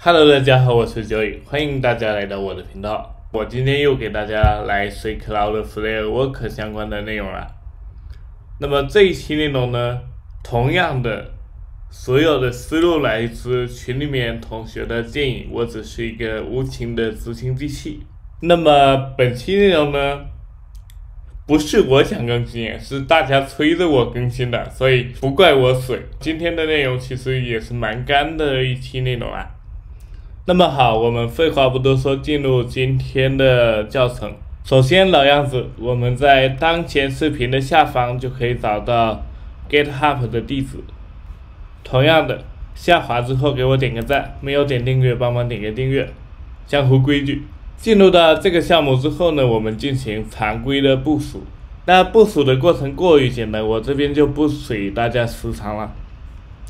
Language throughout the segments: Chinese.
Hello，大家好，我是Joey，欢迎大家来到我的频道。我今天又给大家来水 Cloud Flare Work 相关的内容了。那么这一期内容呢，同样的，所有的思路来自群里面同学的建议，我只是一个无情的执行机器。那么本期内容呢，不是我想更新，是大家催着我更新的，所以不怪我水。今天的内容其实也是蛮干的一期内容啊。那么好，我们废话不多说，进入今天的教程。首先老样子，我们在当前视频的下方就可以找到 GitHub 的地址。同样的，下滑之后给我点个赞，没有点订阅帮忙点个订阅，江湖规矩。进入到这个项目之后呢，我们进行常规的部署。那部署的过程过于简单，我这边就不随大家时长了。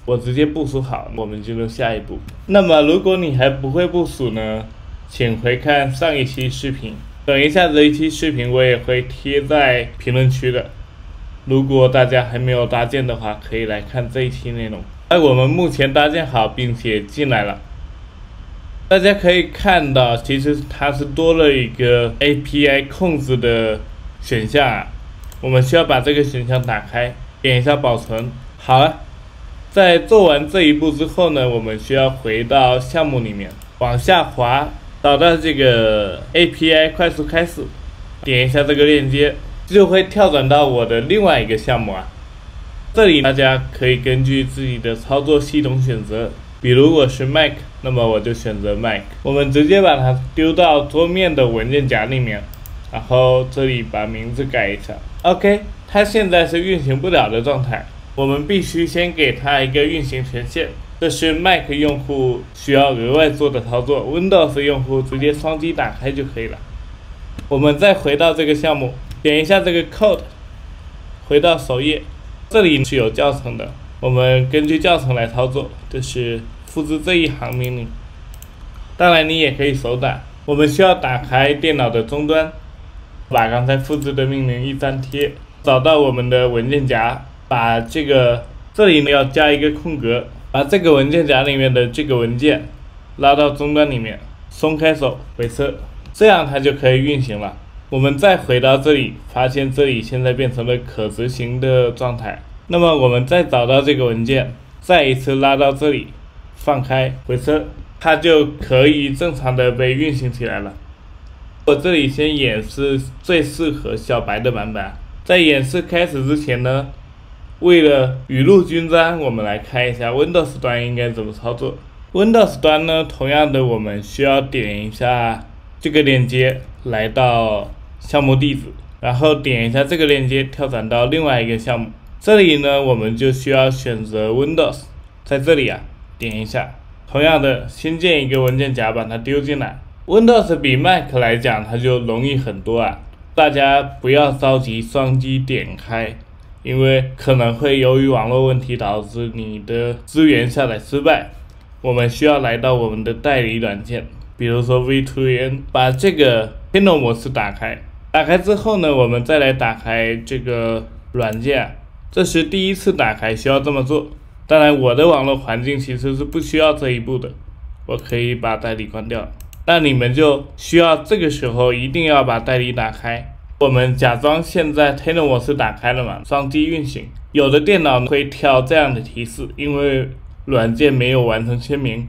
我直接部署好，我们进入下一步。那么如果你还不会部署呢，请回看上一期视频。等一下这一期视频我也会贴在评论区的，如果大家还没有搭建的话，可以来看这一期内容。我们目前搭建好并且进来了，大家可以看到，其实它是多了一个 API 控制的选项啊。我们需要把这个选项打开，点一下保存。好了。在做完这一步之后呢，我们需要回到项目里面，往下滑，找到这个 API 快速开始，点一下这个链接，就会跳转到我的另外一个项目啊。这里大家可以根据自己的操作系统选择，比如我是 Mac， 那么我就选择 Mac。我们直接把它丢到桌面的文件夹里面，然后这里把名字改一下。OK， 它现在是运行不了的状态。我们必须先给它一个运行权限，这是 Mac 用户需要额外做的操作 ，Windows 用户直接双击打开就可以了。我们再回到这个项目，点一下这个 Code， 回到首页，这里是有教程的，我们根据教程来操作，就是复制这一行命令。当然你也可以手打。我们需要打开电脑的终端，把刚才复制的命令一粘贴，找到我们的文件夹。把这里呢要加一个空格，把这个文件夹里面的这个文件拉到终端里面，松开手回车，这样它就可以运行了。我们再回到这里，发现这里现在变成了可执行的状态。那么我们再找到这个文件，再一次拉到这里，放开回车，它就可以正常的被运行起来了。我这里先演示最适合小白的版本，在演示开始之前呢，为了雨露均沾，我们来看一下 Windows 端应该怎么操作。Windows 端呢，同样的我们需要点一下这个链接，来到项目地址，然后点一下这个链接，跳转到另外一个项目。这里呢，我们就需要选择 Windows， 在这里啊，点一下。同样的，新建一个文件夹，把它丢进来。Windows 比 Mac 来讲，它就容易很多啊，大家不要着急双击点开。因为可能会由于网络问题导致你的资源下载失败，我们需要来到我们的代理软件，比如说 V2N， 把这个 Kino 模式打开。打开之后呢，我们再来打开这个软件，这是第一次打开需要这么做。当然我的网络环境其实是不需要这一步的，我可以把代理关掉。那你们就需要这个时候一定要把代理打开。我们假装现在 Tenor 模式打开了嘛，双击运行。有的电脑会跳这样的提示，因为软件没有完成签名。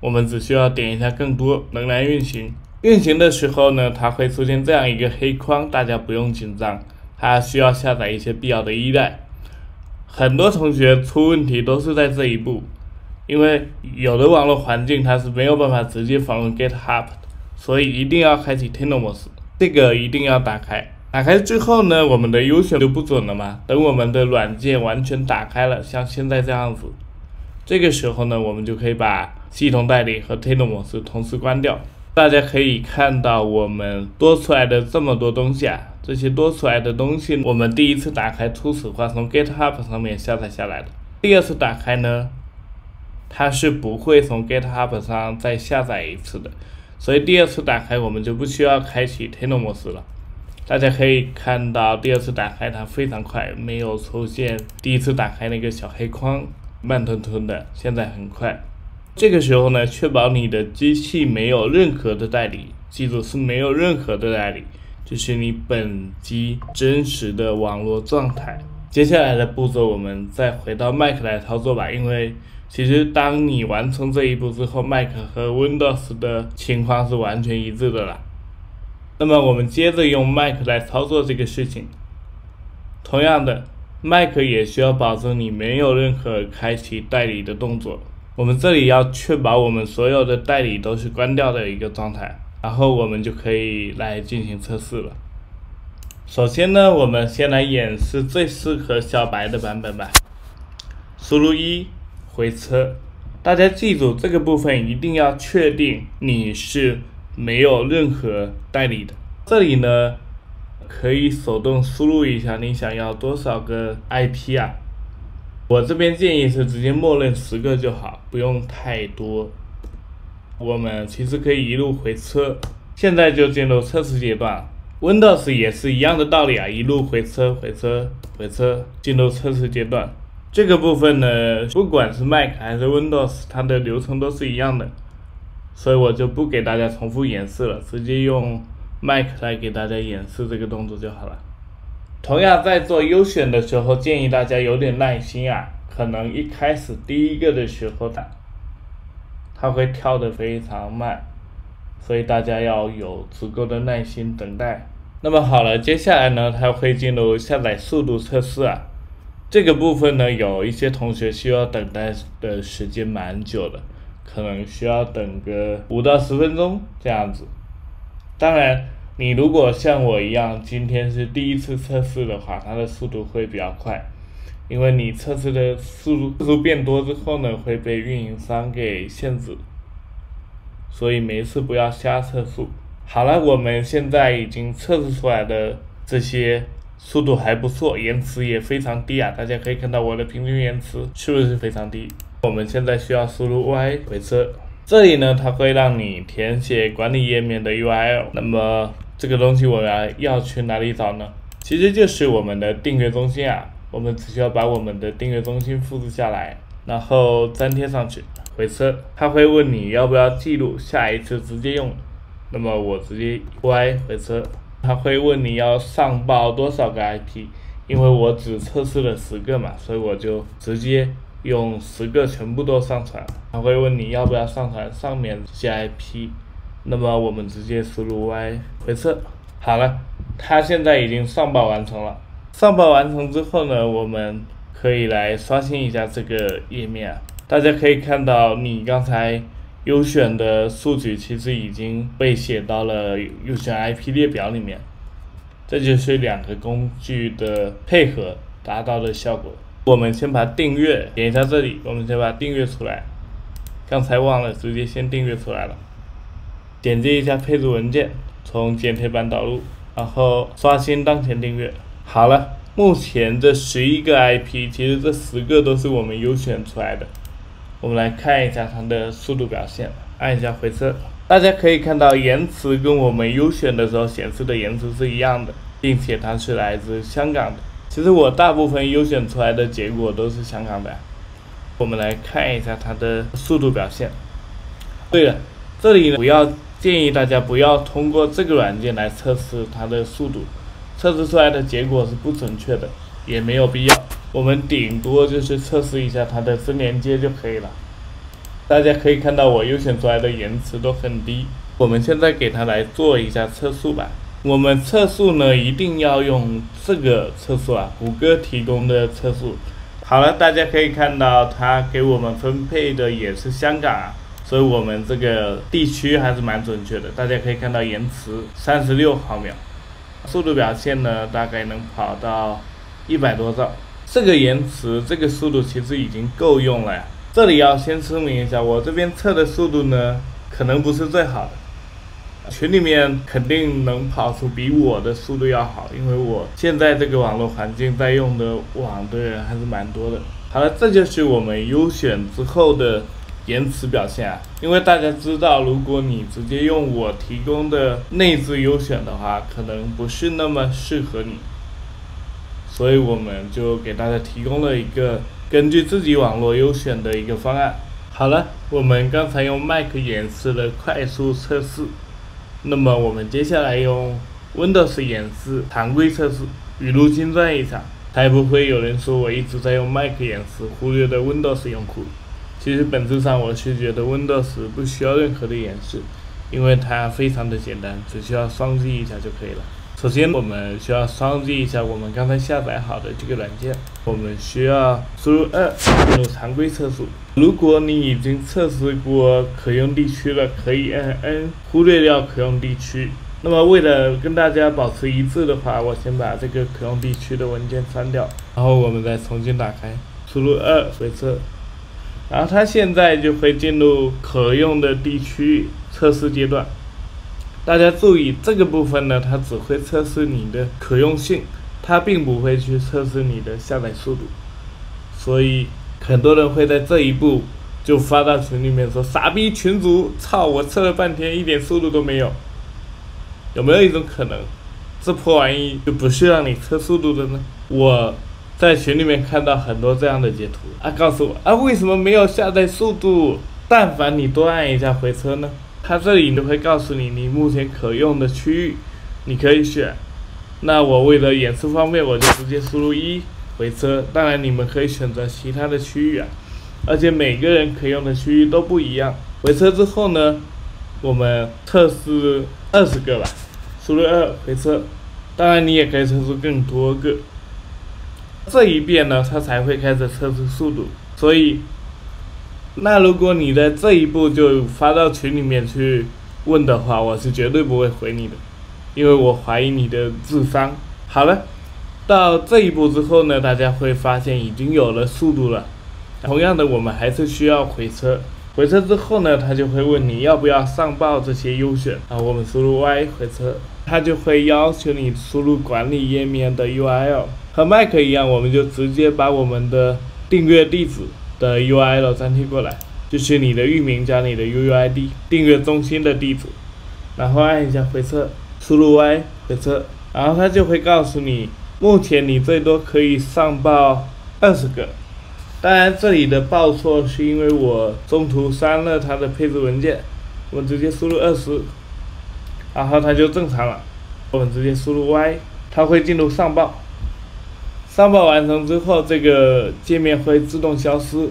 我们只需要点一下更多，仍然运行。运行的时候呢，它会出现这样一个黑框，大家不用紧张，它需要下载一些必要的依赖。很多同学出问题都是在这一步，因为有的网络环境它是没有办法直接访问 GitHub 的，所以一定要开启 Tenor 模式。这个一定要打开，打开之后呢，我们的优选就不准了嘛。等我们的软件完全打开了，像现在这样子，这个时候呢，我们就可以把系统代理和 Tenor 模式同时关掉。大家可以看到我们多出来的这么多东西啊，这些多出来的东西，我们第一次打开初始化从 GitHub 上面下载下来的，第二次打开呢，它是不会从 GitHub 上再下载一次的。所以第二次打开我们就不需要开启 Tenor 模式了。大家可以看到第二次打开它非常快，没有出现第一次打开那个小黑框，慢吞吞的，现在很快。这个时候呢，确保你的机器没有任何的代理，记住是没有任何的代理，就是你本机真实的网络状态。接下来的步骤我们再回到 Mac 来操作吧，因为其实当你完成这一步之后 ，Mac 和 Windows 的情况是完全一致的啦。那么我们接着用 Mac 来操作这个事情。同样的 ，Mac 也需要保证你没有任何开启代理的动作。我们这里要确保我们所有的代理都是关掉的一个状态，然后我们就可以来进行测试了。首先呢，我们先来演示最适合小白的版本吧。输入1，回车。大家记住这个部分一定要确定你是没有任何代理的。这里呢，可以手动输入一下你想要多少个 IP 啊。我这边建议是直接默认10个就好，不用太多。我们其实可以一路回车，现在就进入测试阶段。Windows 也是一样的道理啊，一路回车，进入测试阶段。这个部分呢，不管是 Mac 还是 Windows， 它的流程都是一样的，所以我就不给大家重复演示了，直接用 Mac 来给大家演示这个动作就好了。同样在做优选的时候，建议大家有点耐心啊，可能一开始第一个的时候它会跳得非常慢，所以大家要有足够的耐心等待。那么好了，接下来呢，它会进入下载速度测试啊。这个部分呢，有一些同学需要等待的时间蛮久的，可能需要等个5到10分钟这样子。当然，你如果像我一样，今天是第一次测试的话，它的速度会比较快，因为你测试的速度变多之后呢，会被运营商给限制，所以每一次不要瞎测速。好了，我们现在已经测试出来的这些速度还不错，延迟也非常低啊，大家可以看到我的平均延迟是不是非常低？我们现在需要输入 Y 回车，这里呢，它会让你填写管理页面的 URL， 那么这个东西我们要去哪里找呢？其实就是我们的订阅中心啊，我们只需要把我们的订阅中心复制下来，然后粘贴上去，回车。它会问你要不要记录，下一次直接用。那么我直接 Y 回车。它会问你要上报多少个 IP， 因为我只测试了10个嘛，所以我就直接用10个全部都上传。它会问你要不要上传上面这些 IP。那么我们直接输入 Y 回车，好了，它现在已经上报完成了。上报完成之后呢，我们可以来刷新一下这个页面啊。大家可以看到，你刚才优选的数据其实已经被写到了优选 IP 列表里面，这就是2个工具的配合达到的效果。我们先把订阅点一下这里，我们先把订阅出来。刚才忘了，直接先订阅出来了。点击一下配置文件，从剪贴板导入，然后刷新当前订阅。好了，目前这11个 IP， 其实这10个都是我们优选出来的。我们来看一下它的速度表现，按一下回车，大家可以看到延迟跟我们优选的时候显示的延迟是一样的，并且它是来自香港的。其实我大部分优选出来的结果都是香港的。我们来看一下它的速度表现。对了，这里呢，建议大家不要通过这个软件来测试它的速度，测试出来的结果是不准确的，也没有必要。我们顶多就是测试一下它的分连接就可以了。大家可以看到我优选出来的延迟都很低。我们现在给它来做一下测速吧。我们测速呢，一定要用这个测速啊，谷歌提供的测速。好了，大家可以看到它给我们分配的也是香港啊，所以我们这个地区还是蛮准确的。大家可以看到延迟36毫秒，速度表现呢大概能跑到100多兆。这个延迟，这个速度其实已经够用了呀。这里要先声明一下，我这边测的速度呢，可能不是最好的。群里面肯定能跑出比我的速度要好，因为我现在这个网络环境在用的网的人还是蛮多的。好了，这就是我们优选之后的延迟表现啊。因为大家知道，如果你直接用我提供的内置优选的话，可能不是那么适合你，所以我们就给大家提供了一个根据自己网络优选的一个方案。好了，我们刚才用 Mac 演示了快速测试，那么我们接下来用 Windows 演示常规测试，雨露均沾一下，才不会有人说我一直在用 Mac 演示，忽略了 Windows 用户。其实本质上我是觉得 Windows 不需要任何的演示，因为它非常的简单，只需要双击一下就可以了。首先我们需要双击一下我们刚才下载好的这个软件，我们需要输入2进入常规测试。如果你已经测试过可用地区了，可以按 N 忽略掉可用地区。那么为了跟大家保持一致的话，我先把这个可用地区的文件删掉，然后我们再重新打开，输入2回测，然后它现在就会进入可用的地区测试阶段。大家注意，这个部分呢，它只会测试你的可用性，它并不会去测试你的下载速度。所以很多人会在这一步就发到群里面说：“傻逼群主，操！我测了半天，一点速度都没有。”有没有一种可能，这破玩意就不是让你测速度的呢？我在群里面看到很多这样的截图啊，告诉我啊，为什么没有下载速度？但凡你多按一下回车呢，它这里就会告诉你你目前可用的区域，你可以选。那我为了演示方便，我就直接输入1回车。当然你们可以选择其他的区域啊，而且每个人可用的区域都不一样。回车之后呢，我们测试20个吧，输入2回车。当然你也可以测试更多个。这一遍呢，它才会开始测试速度。所以那如果你在这一步就发到群里面去问的话，我是绝对不会回你的，因为我怀疑你的智商。好了，到这一步之后呢，大家会发现已经有了速度了。同样的，我们还是需要回车。回车之后呢，它就会问你要不要上报这些优选啊，我们输入 Y 回车，它就会要求你输入管理页面的 URL。和 Mac 一样，我们就直接把我们的订阅地址的 URL 粘贴过来，就是你的域名加你的 UUID 订阅中心的地址，然后按一下回车，输入 Y 回车，然后它就会告诉你，目前你最多可以上报20个。当然这里的报错是因为我中途删了它的配置文件，我们直接输入20，然后它就正常了。我们直接输入 Y， 它会进入上报。上报完成之后，这个界面会自动消失，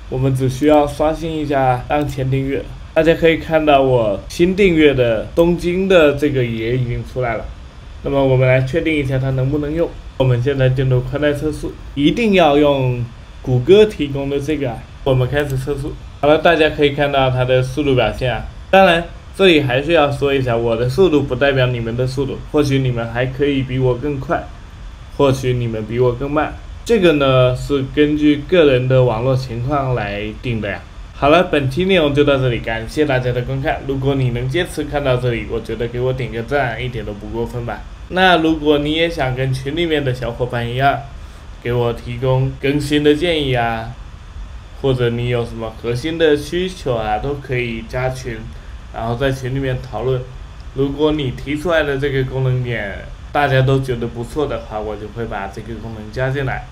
我们只需要刷新一下当前订阅。大家可以看到我新订阅的东京的这个也已经出来了。那么我们来确定一下它能不能用。我们现在进入宽带测试，一定要用谷歌提供的这个我们开始测试。好了，大家可以看到它的速度表现啊。当然这里还是要说一下，我的速度不代表你们的速度，或许你们还可以比我更快，或许你们比我更慢，这个呢是根据个人的网络情况来定的呀。好了，本期内容就到这里，感谢大家的观看。如果你能坚持看到这里，我觉得给我点个赞，一点都不过分吧。那如果你也想跟群里面的小伙伴一样，给我提供更新的建议啊，或者你有什么核心的需求啊，都可以加群，然后在群里面讨论。如果你提出来的这个功能点大家都觉得不错的话，我就会把这个功能加进来。